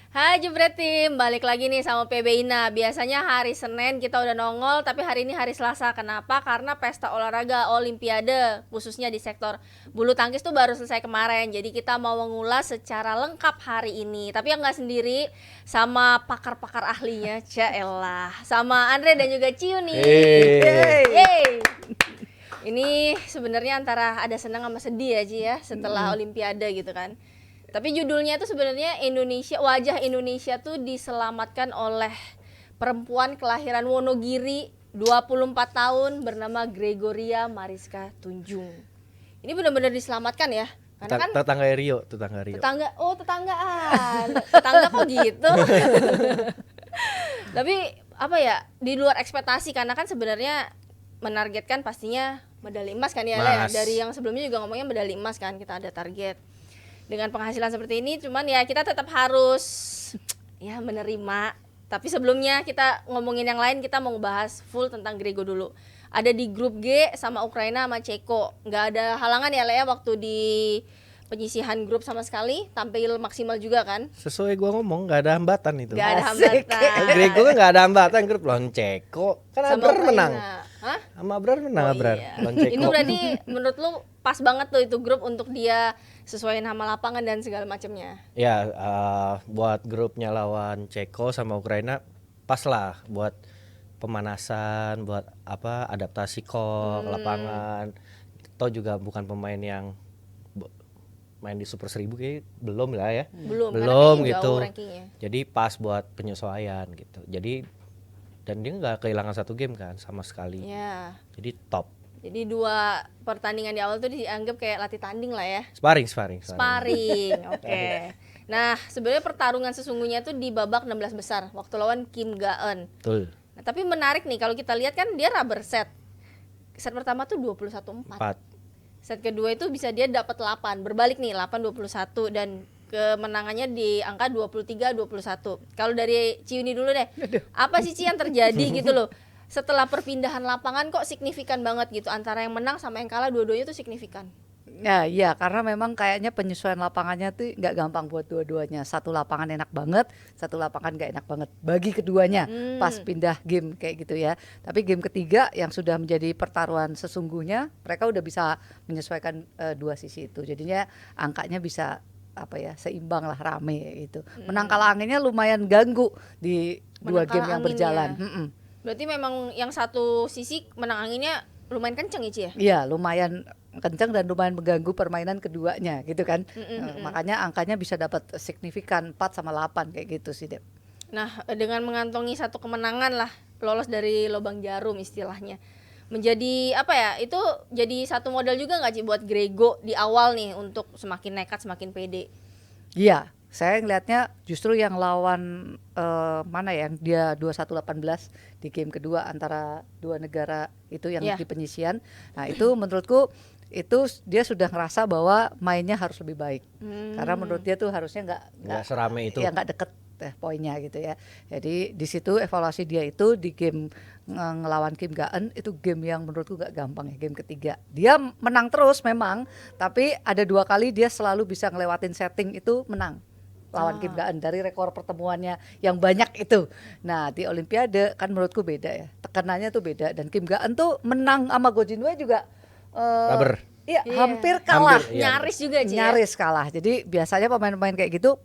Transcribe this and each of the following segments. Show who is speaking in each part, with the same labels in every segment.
Speaker 1: Hai Jebret Tim, balik lagi nih sama PB Ina. Biasanya hari Senin kita udah nongol, tapi hari ini hari Selasa. Kenapa? Karena pesta olahraga Olimpiade, khususnya di sektor bulu tangkis tuh baru selesai kemarin. Jadi kita mau mengulas secara lengkap hari ini. Tapi yang nggak sendiri, sama pakar-pakar ahlinya, Caelah, sama Andre dan juga Ciu nih. Yeay. Ini sebenarnya antara ada senang sama sedih ya Ci ya, setelah Olimpiade gitu kan. Tapi judulnya itu sebenarnya wajah Indonesia tuh diselamatkan oleh perempuan kelahiran Wonogiri 24 tahun bernama Gregoria Mariska Tunjung. Ini benar-benar diselamatkan ya. Karena kan
Speaker 2: tetangga Rio.
Speaker 1: tetanggaan. Tetangga kok gitu. Tapi apa ya, di luar ekspektasi karena kan sebenarnya menargetkan pastinya medali emas kan ya, Le? Dari yang sebelumnya juga ngomongnya medali emas kan, kita ada target. Dengan penghasilan seperti ini, cuman ya kita tetap harus ya menerima. Tapi sebelumnya kita ngomongin yang lain, kita mau ngebahas full tentang Grego dulu. Ada di grup G sama Ukraina sama Ceko. Nggak ada halangan ya Lea waktu di penyisihan grup sama sekali, tampil maksimal juga kan?
Speaker 2: Sesuai gua ngomong, nggak ada hambatan itu.
Speaker 1: Nggak ada hambatan.
Speaker 2: Grego kan nggak ada hambatan, grup lawan Ceko. Kan
Speaker 1: Sama
Speaker 2: Abrar
Speaker 1: Ukraina.
Speaker 2: menang.
Speaker 1: Hah?
Speaker 2: Sama Abrar menang, Abrar.
Speaker 1: Iya.
Speaker 2: Lawan Ceko.
Speaker 1: Ini berarti menurut lu pas banget tuh itu grup untuk dia sesuaiin nama lapangan dan segala macamnya.
Speaker 2: Ya, buat grupnya lawan Ceko sama Ukraina pas lah buat pemanasan, buat adaptasi kok ke lapangan. Toh juga bukan pemain yang main di Super 1000 kayak belum lah ya.
Speaker 1: Belum
Speaker 2: Belum
Speaker 1: karena
Speaker 2: gitu.
Speaker 1: jauh rankingnya.
Speaker 2: Jadi pas buat penyesuaian gitu. Jadi dan dia nggak kehilangan satu game kan sama sekali.
Speaker 1: Ya.
Speaker 2: Jadi top.
Speaker 1: Jadi 2 pertandingan di awal tuh dianggap kayak latih tanding lah ya.
Speaker 2: Sparring.
Speaker 1: Oke. Nah, sebenarnya pertarungan sesungguhnya tuh di babak 16 besar waktu lawan Kim Ga-eun.
Speaker 2: Betul.
Speaker 1: Nah, tapi menarik nih kalau kita lihat kan dia rubber set. Set pertama tuh 21-4.
Speaker 2: 4.
Speaker 1: Set kedua itu bisa dia dapat 8, berbalik nih 8-21 dan kemenangannya di angka 23-21. Kalau dari Ciuni dulu deh. Apa sih Ci yang terjadi gitu loh? Setelah perpindahan lapangan kok signifikan banget gitu antara yang menang sama yang kalah, dua-duanya tuh signifikan.
Speaker 3: Ya, iya, karena memang kayaknya penyesuaian lapangannya tuh nggak gampang buat dua-duanya. Satu lapangan enak banget, satu lapangan nggak enak banget bagi keduanya pas pindah game kayak gitu ya. Tapi game ketiga yang sudah menjadi pertaruhan sesungguhnya, mereka udah bisa menyesuaikan dua sisi itu. Jadinya angkanya bisa seimbang lah, rame gitu. Menang kalah anginnya lumayan ganggu di dua
Speaker 1: Menang
Speaker 3: game
Speaker 1: kalah
Speaker 3: yang
Speaker 1: anginnya.
Speaker 3: berjalan.
Speaker 1: Berarti memang yang satu sisi menang anginnya lumayan kenceng ya Ci ya?
Speaker 3: Iya, lumayan kencang dan lumayan mengganggu permainan keduanya gitu kan. Makanya angkanya bisa dapat signifikan 4-8 kayak gitu sih, Dep.
Speaker 1: Nah, dengan mengantongi satu kemenangan lah, lolos dari lubang jarum istilahnya. Menjadi apa ya? Itu jadi satu modal juga nggak Ci buat Grego di awal nih untuk semakin nekat, semakin pede.
Speaker 3: Iya, saya ngelihatnya justru yang lawan mana ya, yang dia 21-18 di game kedua antara dua negara itu yang di penyisian. Nah, itu menurutku itu dia sudah ngerasa bahwa mainnya harus lebih baik. Karena menurut dia tuh harusnya
Speaker 2: nggak serame itu.
Speaker 3: Ya nggak deket poinnya gitu ya. Jadi di situ evaluasi dia itu di game ngelawan Kim Ga-eun itu game yang menurutku nggak gampang ya, game ketiga. Dia menang terus memang, tapi ada 2 kali dia selalu bisa ngelewatin setting itu menang lawan Kim Ga-eun dari rekor pertemuannya yang banyak itu. Nah, di Olimpiade kan menurutku beda ya. Tekanannya tuh beda dan Kim Ga-eun tuh menang sama Go Jin Wei juga
Speaker 2: Rubber.
Speaker 3: Iya, hampir kalah.
Speaker 2: Hampir, iya.
Speaker 1: Nyaris juga Ci.
Speaker 3: Nyaris kalah. Jadi biasanya pemain-pemain kayak gitu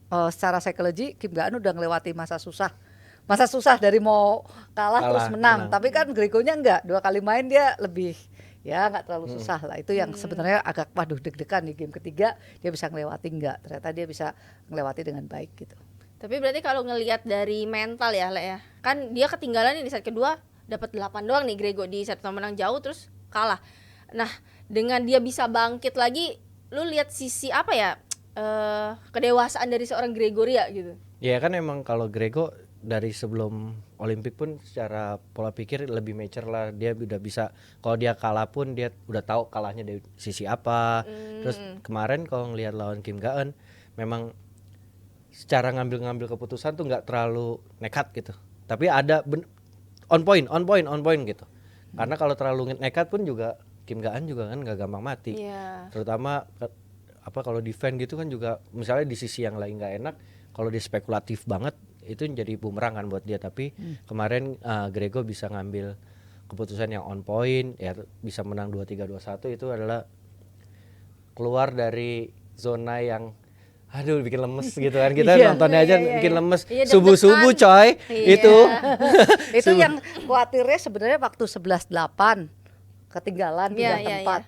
Speaker 3: secara psikologi Kim Ga-eun udah ngelewati masa susah dari mau kalah terus menang. Tapi kan Gregonya enggak, 2 kali main dia lebih ya nggak terlalu susah lah. Itu yang sebenarnya agak deg-degan di game ketiga, dia bisa ngelewati enggak, ternyata dia bisa ngelewati dengan baik gitu.
Speaker 1: Tapi berarti kalau ngelihat dari mental ya Le ya, kan dia ketinggalan nih di set kedua, dapat 8 doang nih Grego di set pertama menang jauh terus kalah. Nah, dengan dia bisa bangkit lagi, lu lihat sisi apa ya, kedewasaan dari seorang Gregoria gitu.
Speaker 2: Ya kan emang kalau Grego dari sebelum Olimpik pun secara pola pikir lebih mature lah. Dia udah bisa, kalau dia kalah pun dia udah tahu kalahnya dari sisi apa. Terus kemarin kalau ngelihat lawan Kim Ga-eun memang secara ngambil keputusan tuh nggak terlalu nekat gitu. Tapi ada on point gitu. Karena kalau terlalu nekat pun juga Kim Ga-eun juga kan nggak gampang mati.
Speaker 1: Iya.
Speaker 2: Terutama kalau defend gitu kan juga, misalnya di sisi yang lain nggak enak, kalau dia spekulatif banget itu jadi bumerang kan buat dia. Tapi kemarin Grego bisa ngambil keputusan yang on point ya, bisa menang 2-3 2-1. Itu adalah keluar dari zona yang aduh bikin lemes gitu kan, kita nontonnya aja bikin lemes. Subuh-subuh coy. Itu
Speaker 3: Itu yang khawatirnya sebenarnya waktu 11-8 ketinggalan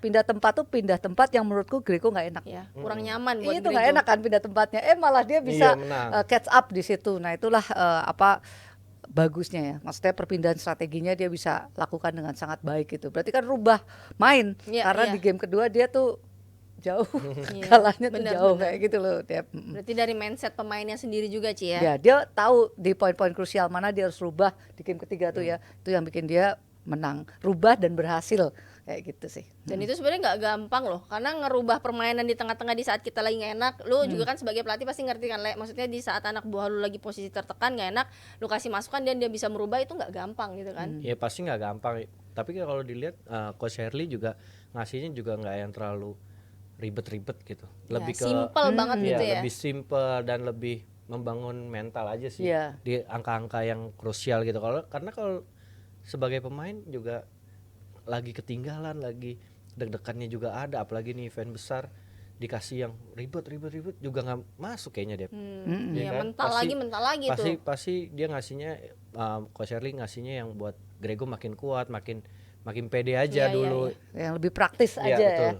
Speaker 3: pindah tempat tuh pindah tempat yang menurutku Grego nggak enak.
Speaker 1: Kurang nyaman buat
Speaker 3: Itu nggak enak kan pindah tempatnya, malah dia bisa catch up di situ. Nah itulah bagusnya ya, maksudnya perpindahan strateginya dia bisa lakukan dengan sangat baik gitu. Berarti kan rubah main karena di game kedua dia tuh jauh kalahnya tuh jauh kayak gitu loh dia.
Speaker 1: Berarti dari mindset pemainnya sendiri juga Ci ya.
Speaker 3: Ya dia tahu di poin-poin krusial mana dia harus rubah di game ketiga tuh ya, itu yang bikin dia menang, rubah dan berhasil kayak gitu sih.
Speaker 1: Dan itu sebenarnya nggak gampang loh, karena ngerubah permainan di tengah-tengah di saat kita lagi nggak enak. Lu juga kan sebagai pelatih pasti ngerti kan, maksudnya di saat anak buah lu lagi posisi tertekan nggak enak, lu kasih masukan dan dia bisa merubah, itu nggak gampang gitu kan.
Speaker 2: Ya pasti nggak gampang. Tapi kalau dilihat Coach Herli juga ngasihnya juga nggak yang terlalu ribet-ribet gitu, lebih ke
Speaker 1: simple banget gitu ya.
Speaker 2: Lebih simple dan lebih membangun mental aja sih di angka-angka yang krusial gitu. Karena kalau sebagai pemain juga lagi ketinggalan, lagi deg-degannya juga ada, apalagi nih event besar dikasih yang ribet juga nggak masuk kayaknya dia.
Speaker 1: Ya kan? mental lagi tuh.
Speaker 2: Pasti dia ngasihnya Coach Herli ngasihnya yang buat Grego makin kuat, makin pede aja dulu.
Speaker 3: Yang lebih praktis aja
Speaker 2: betul.
Speaker 3: ya.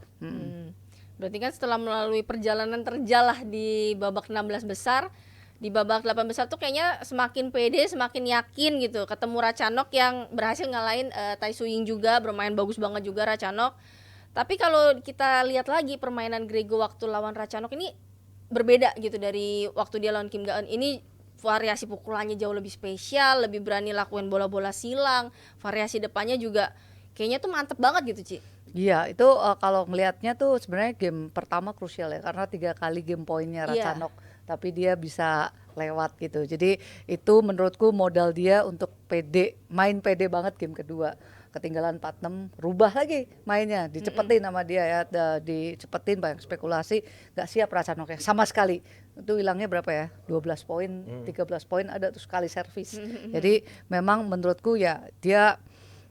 Speaker 1: Berarti kan setelah melalui perjalanan terjalah di babak 16 besar, di babak 8 besar tuh kayaknya semakin pede, semakin yakin gitu. Ketemu Ratchanok yang berhasil ngalahin Tai Tzu Ying juga, bermain bagus banget juga Ratchanok. Tapi kalau kita lihat lagi permainan Grego waktu lawan Ratchanok ini berbeda gitu dari waktu dia lawan Kim Ga-eun. Ini variasi pukulannya jauh lebih spesial, lebih berani lakuin bola-bola silang, variasi depannya juga kayaknya tuh mantep banget gitu Ci.
Speaker 3: Iya itu kalau ngelihatnya tuh sebenarnya game pertama krusial ya, karena 3 kali game poinnya Ratchanok, tapi dia bisa lewat gitu. Jadi itu menurutku modal dia untuk main pede banget game kedua. Ketinggalan 4-6, rubah lagi mainnya, dicepetin sama dia ya, dicepetin, banyak spekulasi, gak siap Ratchanok sama sekali. Itu hilangnya berapa ya? 12 poin, 13 poin ada tuh sekali servis. Jadi memang menurutku ya dia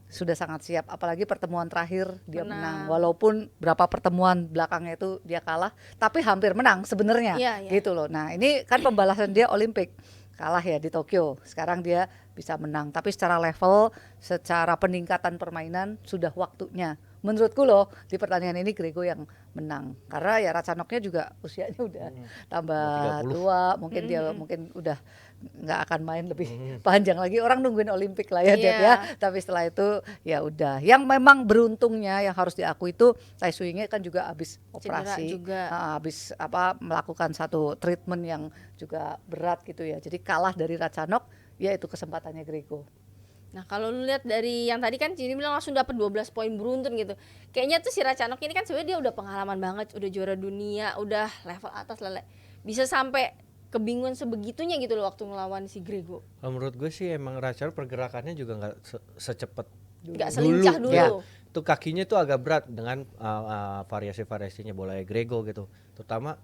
Speaker 3: sudah sangat siap, apalagi pertemuan terakhir dia menang. Walaupun berapa pertemuan belakangnya itu dia kalah, tapi hampir menang sebenarnya. Gitu loh. Nah, ini kan pembalasan dia Olimpik. Kalah ya di Tokyo. Sekarang dia bisa menang, tapi secara level, secara peningkatan permainan sudah waktunya. Menurutku loh di pertandingan ini Grego yang menang. Karena ya Ratchanoknya juga usianya udah tambah tua, mungkin dia udah nggak akan main lebih panjang lagi. Orang nungguin Olimpik lah ya Dep ya. Tapi setelah itu ya udah. Yang memang beruntungnya yang harus diakui itu Tai Tzu Ying kan juga habis operasi, habis melakukan satu treatment yang juga berat gitu ya. Jadi kalah dari Ratchanok, ya itu kesempatannya Grego.
Speaker 1: Nah kalau lu lihat dari yang tadi kan Cini bilang langsung dapat 12 poin beruntun gitu. Kayaknya tuh si Ratchanok ini kan sebenarnya dia udah pengalaman banget, udah juara dunia, udah level atas lah. Bisa sampai kebingungan sebegitunya gitu loh waktu ngelawan si Grego.
Speaker 2: Menurut gue sih emang Ratchanok pergerakannya juga nggak secepat,
Speaker 1: nggak selincah dulu. Ya.
Speaker 2: Tuh kakinya tuh agak berat dengan variasi-variasinya bola Grego gitu. Terutama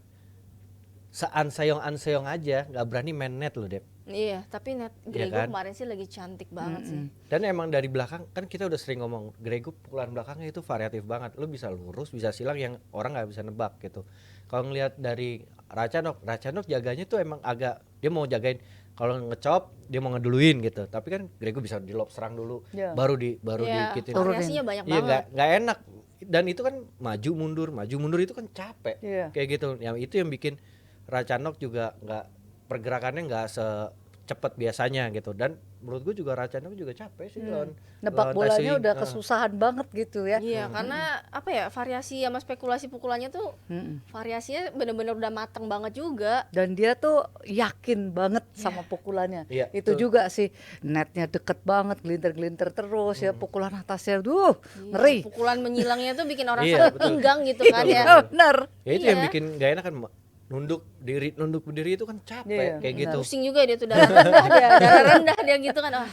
Speaker 2: sean-seong aja nggak berani main net loh Dep.
Speaker 1: Iya, tapi net Grego kan? Kemarin sih lagi cantik banget sih.
Speaker 2: Dan emang dari belakang kan kita udah sering ngomong Grego pukulan belakangnya itu variatif banget. Lu bisa lurus, bisa silang yang orang nggak bisa nebak gitu. Kalau ngelihat dari Ratchanok jaganya tuh emang agak, dia mau jagain kalau ngecop dia mau ngeduluin gitu. Tapi kan Grego bisa di lob serang dulu, baru dikitin.
Speaker 1: Variasinya banyak banget.
Speaker 2: Iya nggak enak. Dan itu kan maju mundur itu kan capek. Kayak gitu. Yang itu yang bikin Ratchanok juga pergerakannya nggak secepat biasanya gitu. Dan menurut gue juga Ratchanok juga capek sih
Speaker 3: nebak bolanya udah kesusahan banget gitu ya.
Speaker 1: Iya, karena apa ya, variasi sama spekulasi pukulannya tuh variasinya benar-benar udah mateng banget juga.
Speaker 3: Dan dia tuh yakin banget sama pukulannya. Itu juga sih, netnya deket banget, gelinter-gelinter terus ya, pukulan atasnya ngeri.
Speaker 1: Pukulan menyilangnya tuh bikin orang sangat enggang gitu kan ya.
Speaker 3: Benar.
Speaker 2: Ya itu yang bikin gak enak kan, nunduk berdiri itu kan capek kayak gitu.
Speaker 1: Pusing juga dia tuh, darah rendah dia gitu kan.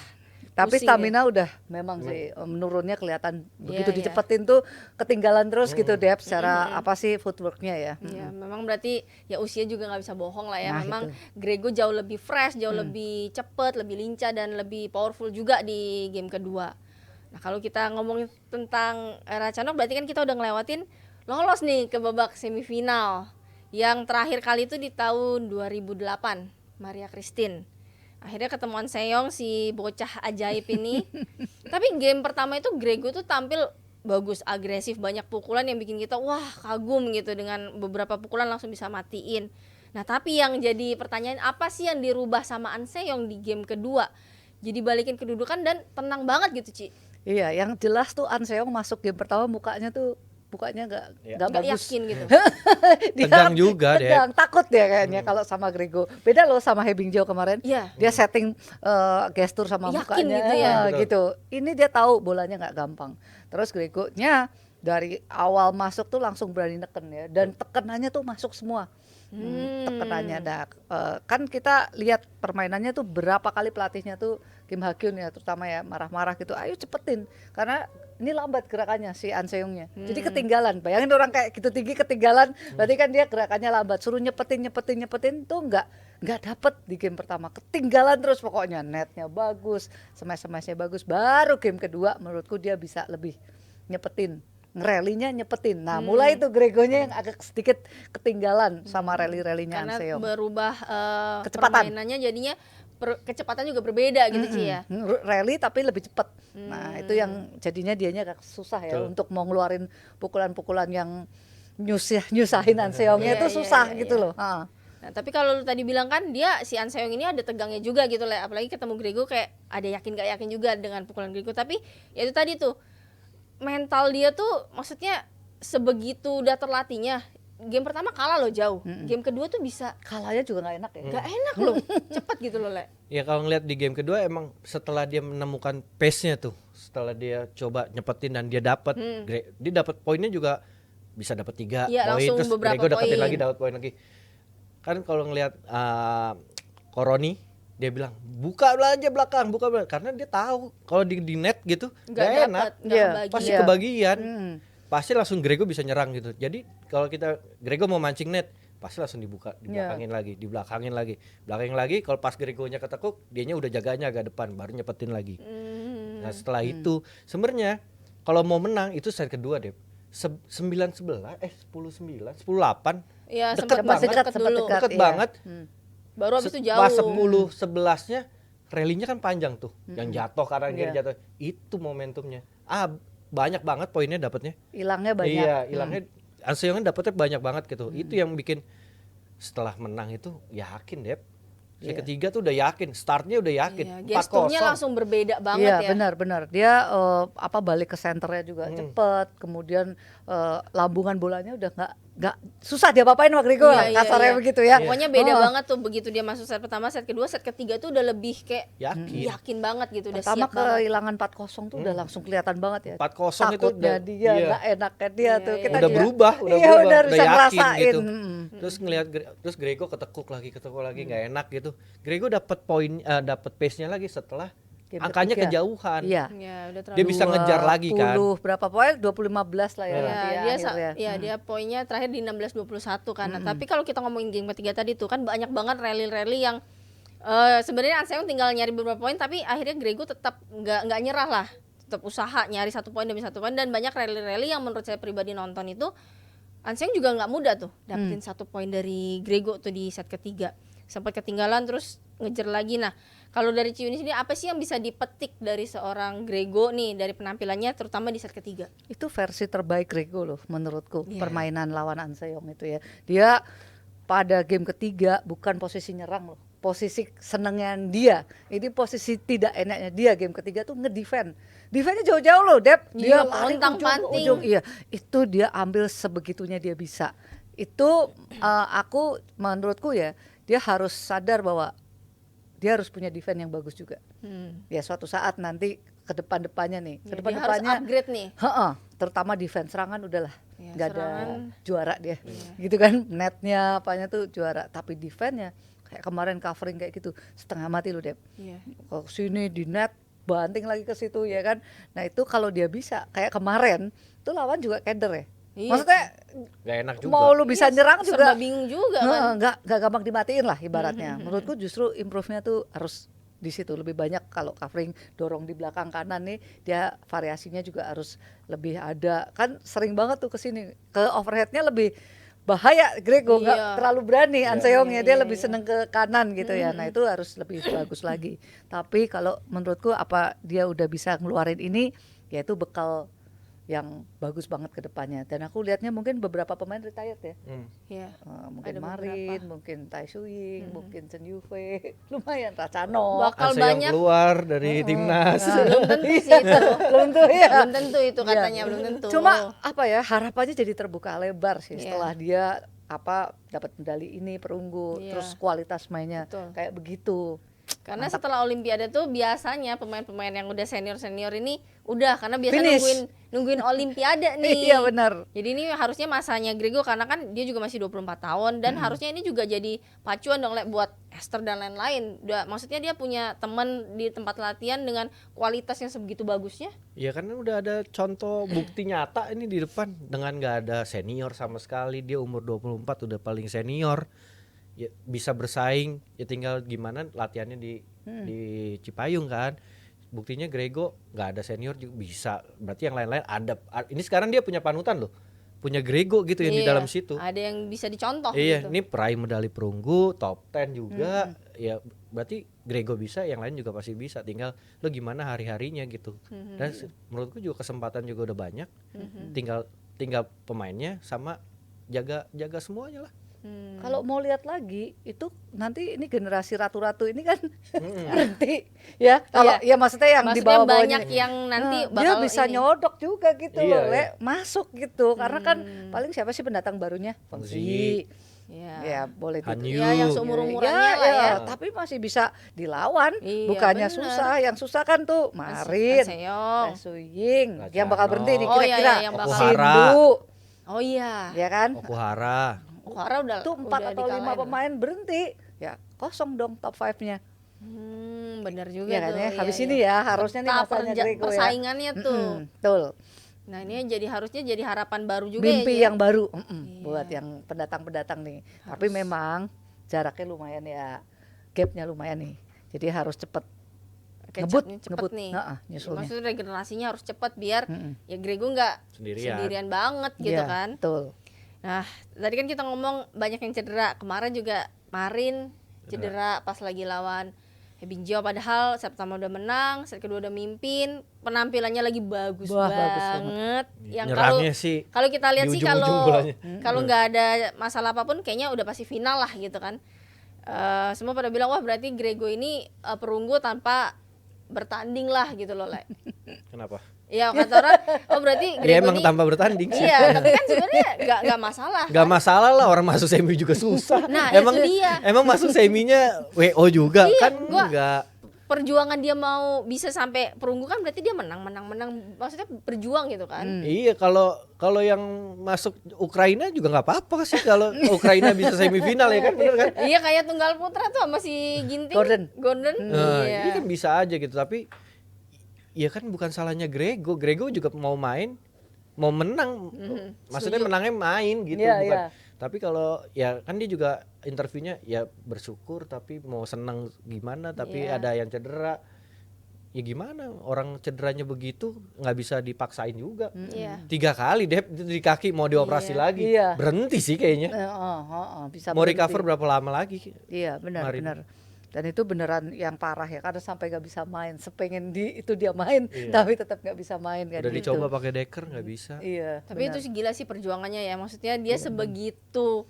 Speaker 3: Tapi
Speaker 1: pusing ya.
Speaker 3: stamina udah memang sih menurunnya kelihatan begitu
Speaker 1: Iya.
Speaker 3: dicepetin tuh ketinggalan terus gitu Dep secara apa sih footworknya ya.
Speaker 1: Iya, memang berarti ya usia juga nggak bisa bohong lah ya.
Speaker 3: Nah,
Speaker 1: Memang
Speaker 3: itu.
Speaker 1: Grego jauh lebih fresh, jauh lebih cepet, lebih lincah dan lebih powerful juga di game kedua. Nah kalau kita ngomongin tentang Ratchanok, berarti kan kita udah ngelewatin lolos nih ke babak semifinal. Yang terakhir kali itu di tahun 2008, Maria Christine. Akhirnya ketemuan Seong si bocah ajaib ini. Tapi game pertama itu Grego tuh tampil bagus, agresif, banyak pukulan yang bikin kita wah kagum gitu, dengan beberapa pukulan langsung bisa matiin. Nah tapi yang jadi pertanyaan, apa sih yang dirubah sama An Seong di game kedua? Jadi balikin kedudukan dan tenang banget gitu Ci.
Speaker 3: Iya, yang jelas tuh An Seong masuk game pertama mukanya nggak
Speaker 1: Nggak
Speaker 3: bagus.
Speaker 1: yakin gitu.
Speaker 3: Dia
Speaker 2: Tegang juga, Dep.
Speaker 3: tegang, takut dia kayaknya kalau sama Grego. Beda loh sama He Bingjo kemarin.
Speaker 1: Iya.
Speaker 3: Dia setting gestur sama
Speaker 1: Yakin
Speaker 3: mukanya
Speaker 1: gitu ya.
Speaker 3: gitu. Ini dia tahu bolanya nggak gampang. Terus Gregonya dari awal masuk tuh langsung berani neken ya, dan tekenannya tuh masuk semua. Tekenannya kan kita lihat permainannya tuh berapa kali pelatihnya tuh Kim Ha-kyun ya terutama ya marah-marah gitu, ayo cepetin karena ini lambat gerakannya si An Seongnya. Jadi ketinggalan. Bayangin orang kayak gitu tinggi ketinggalan, berarti kan dia gerakannya lambat. Suruh nyepetin tuh nggak dapet di game pertama. Ketinggalan terus pokoknya. Netnya bagus, smash-smashnya bagus. Baru game kedua menurutku dia bisa lebih nyepetin. Ngerelinya nyepetin. Nah, mulai itu Gregonya yang agak sedikit ketinggalan sama rally-rallynya An
Speaker 1: Karena
Speaker 3: Seong.
Speaker 1: berubah
Speaker 3: Kecepatan.
Speaker 1: permainannya jadinya kecepatan juga berbeda gitu Ci ya.
Speaker 3: Rally tapi lebih cepat. Nah, itu yang jadinya dianya agak susah ya
Speaker 2: Betul.
Speaker 3: untuk mau ngeluarin pukulan-pukulan yang nyusahin An Seongnya
Speaker 1: Iya,
Speaker 3: itu
Speaker 1: iya,
Speaker 3: susah
Speaker 1: iya,
Speaker 3: gitu
Speaker 1: iya.
Speaker 3: loh. Ah.
Speaker 1: Nah, tapi kalau lu tadi bilang kan dia si An Seong ini ada tegangnya juga gitu lah, apalagi ketemu Grego kayak ada yakin gak yakin juga dengan pukulan Grego. Tapi ya itu tadi tuh mental dia tuh maksudnya sebegitu udah terlatihnya. Game pertama kalah loh jauh. Game kedua tuh bisa
Speaker 3: Kalahnya juga nggak enak ya.
Speaker 1: gak enak loh, cepet gitu loh Le.
Speaker 2: Ya kalau ngeliat di game kedua emang setelah dia menemukan pace-nya tuh, setelah dia coba nyepetin dan dia dapat, dia dapat poinnya juga bisa dapat 3
Speaker 1: Iya,
Speaker 2: poin,
Speaker 1: langsung
Speaker 2: terus
Speaker 1: beberapa
Speaker 2: Grego dapetin
Speaker 1: poin.
Speaker 2: lagi, dapat poin lagi. Kan kalau ngeliat Koroni, dia bilang buka aja belakang, karena dia tahu kalau di net gitu
Speaker 1: Nggak
Speaker 2: gak enak,
Speaker 1: dapet, nggak
Speaker 3: Iya,
Speaker 1: kebagi.
Speaker 2: pasti
Speaker 3: Iya.
Speaker 2: kebagian, pasti langsung Grego bisa nyerang gitu. Jadi kalau Grego mau mancing net, pasti langsung dibuka, dibelakangin lagi, belakangin lagi. Kalau pas Gregonya ketekuk, dianya udah jaganya agak depan, baru nyepetin lagi. Nah setelah itu sebenarnya kalau mau menang itu set kedua deh, 9-11, 10-9, 10-8,
Speaker 1: Ya
Speaker 2: deket
Speaker 1: sempat
Speaker 2: banget,
Speaker 1: deket dulu.
Speaker 2: deket
Speaker 3: iya.
Speaker 2: banget.
Speaker 1: Baru habis itu
Speaker 2: Pas
Speaker 1: jauh.
Speaker 2: 10-11-nya rallynya kan panjang tuh, yang jatuh kanan kiri
Speaker 3: Iya.
Speaker 2: jatuh, itu momentumnya. Banyak banget poinnya dapatnya.
Speaker 3: Hilangnya banyak.
Speaker 2: Iya, hilangnya An Seong kan dapetnya banyak banget gitu. Itu yang bikin setelah menang itu yakin deh. Set ketiga tuh udah yakin, startnya udah yakin.
Speaker 1: Iya,
Speaker 2: 4-0.
Speaker 1: gesturnya langsung berbeda banget
Speaker 3: Iya,
Speaker 1: ya.
Speaker 3: benar. Dia balik ke senternya juga cepet. Kemudian lambungan bolanya udah nggak susah dia apain sama Grego lah,
Speaker 1: Iya,
Speaker 3: kasarnya
Speaker 1: iya.
Speaker 3: begitu ya.
Speaker 1: Pokoknya beda
Speaker 3: Oh.
Speaker 1: banget tuh begitu dia masuk set pertama, set kedua, set ketiga tuh udah lebih kayak
Speaker 2: Yakin.
Speaker 1: banget gitu, udah
Speaker 3: Pertama
Speaker 1: siap banget.
Speaker 3: kehilangan 4-0 tuh udah langsung kelihatan banget ya.
Speaker 2: 4-0 itu
Speaker 3: Takutnya
Speaker 2: udah-
Speaker 3: dia,
Speaker 2: iya.
Speaker 3: nggak enaknya dia tuh.
Speaker 1: Iya,
Speaker 3: Kita
Speaker 2: udah
Speaker 3: juga-
Speaker 2: berubah,
Speaker 3: iya, udah bisa
Speaker 2: yakin
Speaker 3: ngerasain.
Speaker 2: gitu. Terus ngelihat terus Grego ketekuk lagi nggak enak gitu. Grego dapat dapat pace-nya lagi setelah
Speaker 3: Game
Speaker 2: angkanya
Speaker 3: ketiga.
Speaker 2: kejauhan.
Speaker 3: Iya.
Speaker 1: Ya, udah terlalu
Speaker 2: Dia bisa ngejar lagi kan.
Speaker 3: 20 berapa poin? 20-15 lah ya.
Speaker 1: Ya,
Speaker 3: nanti ya,
Speaker 1: dia
Speaker 3: akhirnya.
Speaker 1: dia poinnya terakhir di 16-21 kan. Nah, tapi kalau kita ngomongin game ketiga tadi tuh kan banyak banget rally-rally yang sebenarnya An Seong tinggal nyari beberapa poin, tapi akhirnya Grego tetap nggak nyerah lah. Tetap usaha nyari 1 poin demi 1 poin, dan banyak rally-rally yang menurut saya pribadi nonton itu An Seong juga nggak mudah tuh dapetin 1 poin dari Grego tuh di set ketiga. Sempat ketinggalan terus ngejar lagi. Nah, kalau dari Ciuni sini apa sih yang bisa dipetik dari seorang Grego nih dari penampilannya terutama di set ketiga?
Speaker 3: Itu versi terbaik Grego loh menurutku.
Speaker 1: Iya.
Speaker 3: Permainan lawan An Seong itu ya. Dia pada game ketiga bukan posisi nyerang loh. Posisi senengnya dia. Ini posisi tidak enaknya dia game ketiga tuh ngedefend. Defendnya jauh-jauh loh, Dep. Dia
Speaker 1: Iya,
Speaker 3: lari
Speaker 1: pontang-panting.
Speaker 3: ujung. Iya, itu dia ambil sebegitunya dia bisa. Itu aku menurutku ya, dia harus sadar bahwa dia harus punya defense yang bagus juga. Ya suatu saat nanti ke depan-depannya nih. Ke
Speaker 1: Ya, dia harus
Speaker 3: depan-depannya
Speaker 1: upgrade nih.
Speaker 3: terutama defense, serangan udahlah
Speaker 1: Ya,
Speaker 3: nggak ada
Speaker 1: serangan.
Speaker 3: juara dia gitu kan, netnya apanya tuh juara, tapi defense-nya kayak kemarin covering kayak gitu setengah mati lu Dep.
Speaker 1: Iya.
Speaker 3: Ke sini di net banting lagi ke situ ya kan. Nah itu kalau dia bisa kayak kemarin tuh lawan juga keder ya.
Speaker 1: Iya.
Speaker 3: Maksudnya
Speaker 2: Gak enak juga.
Speaker 3: mau lu bisa nyerang
Speaker 1: serba
Speaker 3: juga
Speaker 1: bingung juga kan.
Speaker 3: nggak gampang dimatiin lah ibaratnya. Menurutku justru improve-nya tuh harus di situ lebih banyak. Kalau covering dorong di belakang kanan nih, dia variasinya juga harus lebih ada. Kan sering banget tuh ke sini, ke overheadnya lebih bahaya. Grego nggak
Speaker 1: Iya.
Speaker 3: terlalu berani, Anseongnya dia
Speaker 1: iya,
Speaker 3: lebih seneng ke kanan gitu ya. Nah itu harus lebih bagus lagi. Tapi kalau menurutku apa dia udah bisa ngeluarin ini, yaitu bekal yang bagus banget ke depannya. Dan aku lihatnya mungkin beberapa pemain retired ya.
Speaker 1: Iya.
Speaker 3: Mungkin
Speaker 1: Ada
Speaker 3: Marin, mungkin Tai Suying, mungkin Chen Yufei, lumayan Racano.
Speaker 1: Bakal
Speaker 2: Anseong
Speaker 1: banyak.
Speaker 2: keluar dari timnas.
Speaker 1: Belum tentu sih itu.
Speaker 3: Belum tuh ya.
Speaker 1: Belum tentu itu katanya,
Speaker 3: Iya.
Speaker 1: belum tentu.
Speaker 3: Cuma apa ya, harapannya jadi terbuka lebar sih
Speaker 1: Iya.
Speaker 3: setelah dia apa dapat medali ini perunggu,
Speaker 1: Iya.
Speaker 3: terus kualitas mainnya
Speaker 1: Betul.
Speaker 3: kayak begitu.
Speaker 1: Karena setelah Olimpiade tuh biasanya pemain-pemain yang udah senior-senior ini udah, karena biasa
Speaker 3: Finish.
Speaker 1: nungguin Olimpiade nih.
Speaker 3: Iya benar.
Speaker 1: Jadi ini harusnya masanya Grego, karena kan dia juga masih 24 tahun dan harusnya ini juga jadi pacuan dong, buat Esther dan lain-lain. Maksudnya dia punya teman di tempat latihan dengan kualitas yang sebegitu bagusnya.
Speaker 2: Ya kan udah ada contoh bukti nyata ini di depan dengan nggak ada senior sama sekali. Dia umur 24 udah paling senior. Ya, bisa bersaing, ya tinggal gimana latihannya di Cipayung kan. Buktinya Grego nggak ada senior juga bisa. Berarti yang lain-lain ada. Ini sekarang dia punya panutan loh. Punya Grego gitu yang di
Speaker 1: Iya,
Speaker 2: dalam situ.
Speaker 1: ada yang bisa dicontoh
Speaker 2: Iya,
Speaker 1: gitu.
Speaker 2: ini peraih medali perunggu, top 10 juga. Ya berarti Grego bisa, yang lain juga pasti bisa. Tinggal lo gimana hari-harinya gitu. Dan menurutku juga kesempatan juga udah banyak. Tinggal pemainnya sama jaga semuanya lah.
Speaker 3: Kalau mau lihat lagi itu nanti ini generasi ratu-ratu ini kan berhenti ya. Kalau ya maksudnya yang di
Speaker 1: Maksudnya
Speaker 3: bawah-bawahnya
Speaker 1: banyak yang nanti
Speaker 3: dia
Speaker 1: bakal
Speaker 3: bisa
Speaker 1: ini.
Speaker 3: nyodok juga gitu
Speaker 2: Iya,
Speaker 3: loh, Le.
Speaker 2: iya.
Speaker 3: Masuk gitu. Karena kan paling siapa sih pendatang barunya?
Speaker 2: Fengzi.
Speaker 1: Iya.
Speaker 3: Ya boleh
Speaker 2: Han
Speaker 3: gitu.
Speaker 2: Yu.
Speaker 1: Ya, yang seumur-umurannya lah ya.
Speaker 3: Tapi masih bisa dilawan.
Speaker 1: Iya,
Speaker 3: Bukannya
Speaker 1: bener.
Speaker 3: susah. Yang susah kan tuh Marin,
Speaker 1: Anseong.
Speaker 3: Tai Suying,
Speaker 2: Racano.
Speaker 3: yang bakal berhenti nih
Speaker 1: Oh, iya,
Speaker 3: kira-kira.
Speaker 1: iya, yang bakal.
Speaker 2: Okuhara.
Speaker 3: Sindu,
Speaker 1: Oh iya.
Speaker 3: ya kan?
Speaker 2: Okuhara.
Speaker 1: Okuhara udah
Speaker 3: Tuh 4 atau 5
Speaker 1: dikalahin.
Speaker 3: pemain berhenti. Ya kosong dong top 5-nya.
Speaker 1: Bener juga
Speaker 3: Iya kan
Speaker 1: tuh.
Speaker 3: ya,
Speaker 1: iya,
Speaker 3: habis
Speaker 1: iya.
Speaker 3: ini ya harusnya nih
Speaker 1: Peta
Speaker 3: masanya Grego ya.
Speaker 1: persaingannya tuh.
Speaker 3: Betul.
Speaker 1: Nah ini harusnya jadi harapan baru juga
Speaker 3: Mimpi
Speaker 1: ya.
Speaker 3: yang baru
Speaker 1: Iya.
Speaker 3: buat yang pendatang-pendatang nih. Tapi memang jaraknya lumayan ya, gapnya lumayan nih. Jadi harus cepet ngebut,
Speaker 1: Cepet
Speaker 3: ngebut.
Speaker 1: nih.
Speaker 3: Heeh, nyusulnya.
Speaker 1: Maksudnya regenerasinya harus cepet biar ya Grego nggak
Speaker 2: Sendirian.
Speaker 1: sendirian banget gitu
Speaker 3: Iya,
Speaker 1: kan.
Speaker 3: Betul.
Speaker 1: Nah tadi kan kita ngomong banyak yang cedera. Kemarin juga Marin cedera pas lagi lawan Hebinjo, padahal set pertama udah menang, set kedua udah mimpin, penampilannya lagi bagus
Speaker 3: Wah, bagus
Speaker 1: banget. Yang kalau
Speaker 2: Nyerangnya sih
Speaker 1: kalau kita lihat
Speaker 2: di
Speaker 1: sih
Speaker 2: ujung-ujung
Speaker 1: kalau
Speaker 2: bolanya.
Speaker 1: kalau nggak ada masalah apapun kayaknya udah pasti final lah gitu kan. Semua pada bilang wah berarti Grego ini perunggu tanpa bertanding lah gitu loh, Le.
Speaker 2: Kenapa?
Speaker 1: Ya kata orang, oh berarti
Speaker 2: Ya
Speaker 1: Grego
Speaker 2: emang
Speaker 1: ini
Speaker 2: tanpa bertanding sih.
Speaker 1: iya, tapi kan sebenarnya nggak masalah.
Speaker 2: Gak masalah lah, orang masuk semi juga susah.
Speaker 1: Nah,
Speaker 2: emang
Speaker 1: itu dia.
Speaker 2: Emang masuk seminya WO juga
Speaker 1: Iya,
Speaker 2: kan
Speaker 1: gua-
Speaker 2: enggak.
Speaker 1: Perjuangan dia mau bisa sampai perunggu kan berarti dia menang, maksudnya berjuang gitu kan.
Speaker 2: Iya, kalau yang masuk Ukraina juga nggak apa-apa sih kalau Ukraina bisa semifinal ya kan, bener kan?
Speaker 1: Iya kayak tunggal putra tuh sama si Ginting
Speaker 3: Gordon.
Speaker 2: Nah,
Speaker 1: iya.
Speaker 2: ini kan bisa aja gitu, tapi ya kan bukan salahnya Grego. Grego juga mau main, mau menang. Maksudnya
Speaker 1: setuju.
Speaker 2: menangnya main gitu,
Speaker 3: Iya,
Speaker 2: bukan.
Speaker 3: iya.
Speaker 2: Tapi kalau ya kan dia juga interviewnya ya bersyukur tapi mau senang gimana, tapi
Speaker 1: Iya.
Speaker 2: ada yang cedera. Ya gimana, orang cederanya begitu nggak bisa dipaksain juga.
Speaker 1: Iya.
Speaker 2: 3 kali deh di kaki mau dioperasi
Speaker 1: Iya.
Speaker 2: lagi.
Speaker 3: Iya.
Speaker 2: Berhenti sih kayaknya.
Speaker 3: Bisa
Speaker 2: Mau
Speaker 3: berhenti.
Speaker 2: recover berapa lama lagi?
Speaker 3: Iya
Speaker 2: Marin.
Speaker 3: benar. Dan itu beneran yang parah ya, karena sampai nggak bisa main. Sepengen itu dia main,
Speaker 2: Iya.
Speaker 3: tapi tetap nggak bisa main kan.
Speaker 2: Udah
Speaker 3: gitu.
Speaker 2: dicoba pakai deker nggak bisa.
Speaker 3: Iya.
Speaker 1: Tapi itu sih gila sih perjuangannya ya. Maksudnya dia sebegitu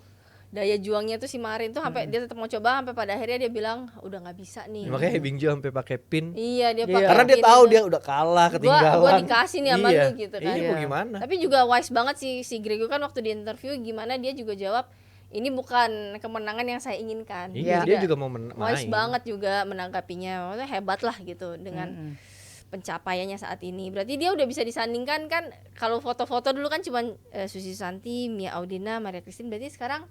Speaker 1: daya juangnya tuh si Marin tuh sampai dia tetap mau coba sampai pada akhirnya dia bilang udah nggak bisa nih.
Speaker 2: Makanya Hebingjo sampai pakai pin.
Speaker 1: Iya dia
Speaker 3: Iya.
Speaker 1: pakai
Speaker 2: Karena dia
Speaker 1: pin
Speaker 2: tahu
Speaker 1: itu.
Speaker 2: dia udah kalah, ketinggalan.
Speaker 1: Gua dikasih nih sama
Speaker 2: Iya.
Speaker 1: lu gitu kan.
Speaker 2: Iya, mau
Speaker 3: Iya.
Speaker 2: gimana?
Speaker 1: Tapi juga wise banget si Grego kan waktu di interview gimana dia juga jawab ini bukan kemenangan yang saya inginkan.
Speaker 2: Iya, dia juga mau main.
Speaker 1: wise banget juga menanggapinya. Maksudnya hebat lah gitu dengan pencapaiannya saat ini. Berarti dia udah bisa disandingkan kan, kalau foto-foto dulu kan cuma Susi Santi, Mia Audina, Maria Christine, berarti sekarang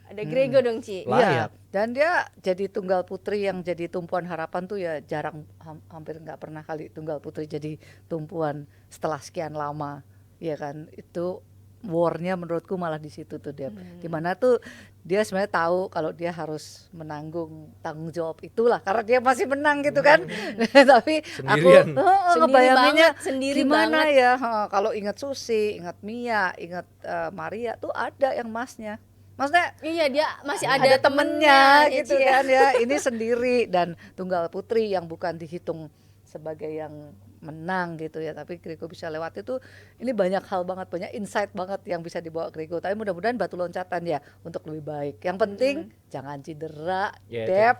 Speaker 1: Ada Grego dong, Ci.
Speaker 2: Layak.
Speaker 3: Dan dia jadi tunggal putri yang jadi tumpuan harapan tuh ya jarang, hampir nggak pernah kali tunggal putri jadi tumpuan setelah sekian lama, ya kan? Itu war-nya menurutku malah di situ tuh dia. Dimana tuh dia sebenarnya tahu kalau dia harus menanggung tanggung jawab itulah karena dia masih menang gitu kan. Tapi
Speaker 2: Sendirian.
Speaker 3: aku
Speaker 1: Sendiri
Speaker 3: ngebayanginnya
Speaker 1: banget, sendiri
Speaker 3: gimana
Speaker 1: banget.
Speaker 3: ya, kalau ingat Susi, ingat Mia, ingat Maria tuh ada yang masnya. Maksudnya
Speaker 1: Iya, dia masih ada,
Speaker 3: ada temennya
Speaker 1: ya,
Speaker 3: gitu
Speaker 1: Ci, ya.
Speaker 3: kan ya. Ini sendiri dan tunggal putri yang bukan dihitung sebagai yang menang gitu ya, tapi Grego bisa lewat itu. Ini banyak hal banget, banyak insight banget yang bisa dibawa Grego. Tapi mudah-mudahan batu loncatan ya untuk lebih baik. Yang penting jangan cedera,
Speaker 2: Ya,
Speaker 3: Dep.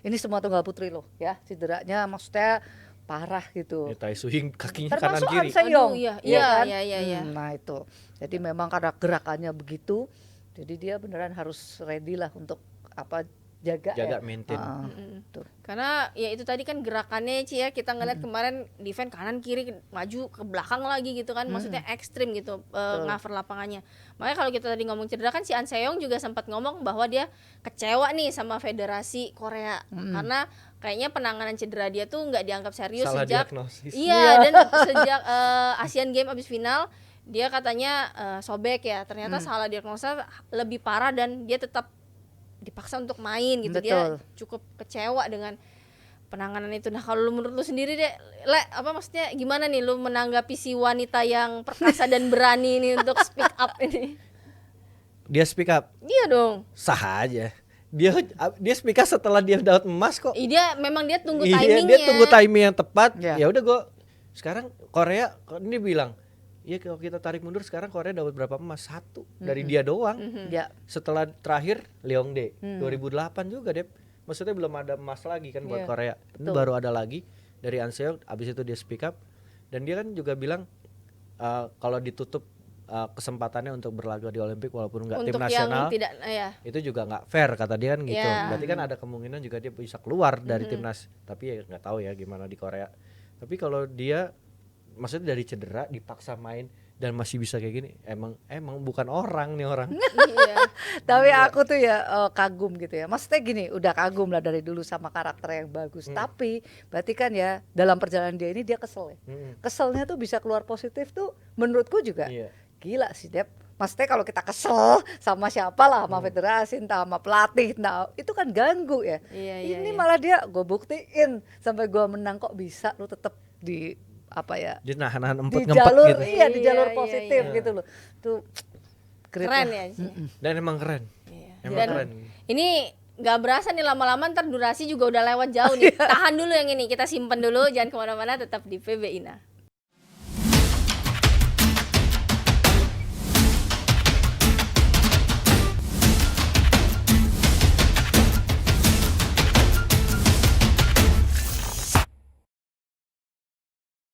Speaker 3: Ini semua tunggal putri loh ya, cederanya maksudnya parah gitu.
Speaker 2: Ya, Tai Suhing kakinya kanan
Speaker 3: Termasuk
Speaker 2: kiri.
Speaker 3: Han Seyong,
Speaker 1: Aduh, iya,
Speaker 3: ya kan?
Speaker 1: iya.
Speaker 3: Nah itu, jadi memang karena gerakannya begitu, jadi dia beneran harus ready lah untuk apa jaga
Speaker 2: Jaga
Speaker 3: ya.
Speaker 2: maintain.
Speaker 3: Tuh.
Speaker 1: Karena ya itu tadi kan gerakannya, Ci, ya, kita ngeliat kemarin defense kanan kiri maju ke belakang lagi gitu kan, maksudnya ekstrim gitu cover lapangannya. Makanya kalau kita tadi ngomong cedera kan si An Seyong juga sempat ngomong bahwa dia kecewa nih sama Federasi Korea karena kayaknya penanganan cedera dia tuh nggak dianggap serius
Speaker 2: Salah
Speaker 1: sejak
Speaker 2: diagnosis.
Speaker 1: iya dan sejak Asian Games abis final dia katanya sobek ya, ternyata salah diagnosa lebih parah dan dia tetap dipaksa untuk main gitu. Dia
Speaker 3: Betul.
Speaker 1: cukup kecewa dengan penanganan itu. Nah kalau menurut lu sendiri deh, apa maksudnya gimana nih lu menanggapi si wanita yang perkasa dan berani ini untuk speak up ini?
Speaker 2: Dia speak up,
Speaker 1: Iya dong.
Speaker 2: sah aja. Dia speak up setelah dia dapat emas kok.
Speaker 1: Dia memang dia tunggu
Speaker 2: Iya,
Speaker 1: timingnya.
Speaker 2: dia tunggu timing yang tepat.
Speaker 3: Ya.
Speaker 2: Ya udah gua sekarang Korea ini bilang, iya kalau kita tarik mundur sekarang Korea dapat berapa emas? 1 dari dia doang.
Speaker 3: Ya,
Speaker 2: Setelah terakhir Leongdae 2008 juga Dep. Maksudnya belum ada emas lagi kan buat
Speaker 3: Iya,
Speaker 2: Korea. Ini
Speaker 3: betul.
Speaker 2: baru ada lagi dari An Seyong. Abis itu dia speak up dan dia kan juga bilang kalau ditutup kesempatannya untuk berlaga di Olimpik walaupun nggak tim
Speaker 1: untuk yang
Speaker 2: nasional
Speaker 1: tidak ya.
Speaker 2: itu juga nggak fair kata dia kan gitu.
Speaker 1: Iya.
Speaker 2: Berarti kan ada kemungkinan juga dia bisa keluar dari timnas. Tapi ya nggak tahu ya gimana di Korea. Tapi kalau dia maksudnya dari cedera dipaksa main dan masih bisa kayak gini, emang bukan orang nih orang.
Speaker 1: Iya.
Speaker 3: tapi aku tuh ya kagum gitu ya. Maksudnya gini, udah kagum lah dari dulu sama karakter yang bagus. Tapi berarti kan ya dalam perjalanan dia ini dia kesel ya. Keselnya tuh bisa keluar positif tuh menurutku juga.
Speaker 2: Iya.
Speaker 3: Gila sih Dep. Maksudnya kalau kita kesel sama siapa lah, sama federasi, entah sama pelatih, entah itu kan ganggu ya.
Speaker 1: Iya,
Speaker 3: Ini
Speaker 1: iya.
Speaker 3: malah dia gue buktiin sampai gue menang kok bisa lu tetap di apa ya,
Speaker 2: Dia nahan empet
Speaker 3: di
Speaker 2: ngempet
Speaker 3: jalur
Speaker 2: gitu.
Speaker 3: iya di jalur
Speaker 1: Iya,
Speaker 3: positif
Speaker 1: iya.
Speaker 3: gitu loh. Tuh great
Speaker 1: Keren
Speaker 3: lah.
Speaker 1: ya. Ci.
Speaker 2: Dan emang keren.
Speaker 1: Iya.
Speaker 2: Emang
Speaker 1: Dan
Speaker 2: keren.
Speaker 1: ini nggak berasa nih lama-lama ntar durasi juga udah lewat jauh nih. Tahan dulu yang ini, kita simpen dulu, jangan kemana-mana, tetap di PB Ina.